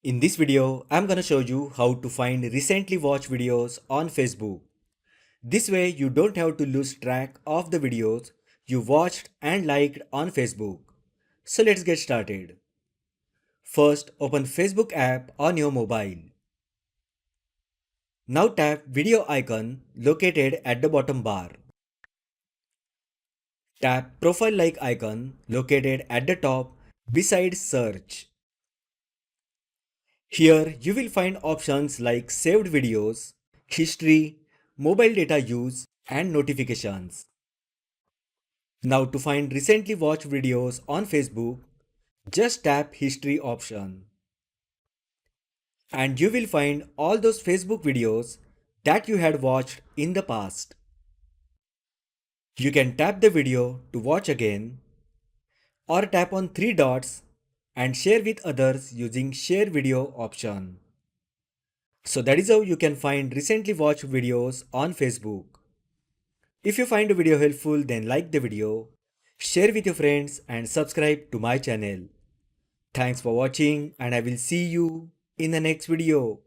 In this video, I'm gonna show you how to find recently watched videos on Facebook. This way you don't have to lose track of the videos you watched and liked on Facebook. So let's get started. First, open Facebook app on your mobile. Now tap video icon located at the bottom bar. Tap profile like icon located at the top beside search. Here you will find options like saved videos, history, mobile data use, and notifications. Now to find recently watched videos on Facebook, just tap history option. And you will find all those Facebook videos that you had watched in the past. You can tap the video to watch again or tap on three dots and share with others using share video option. So that is how you can find recently watched videos on Facebook. If you find the video helpful, then like the video, share with your friends and subscribe to my channel. Thanks for watching and I will see you in the next video.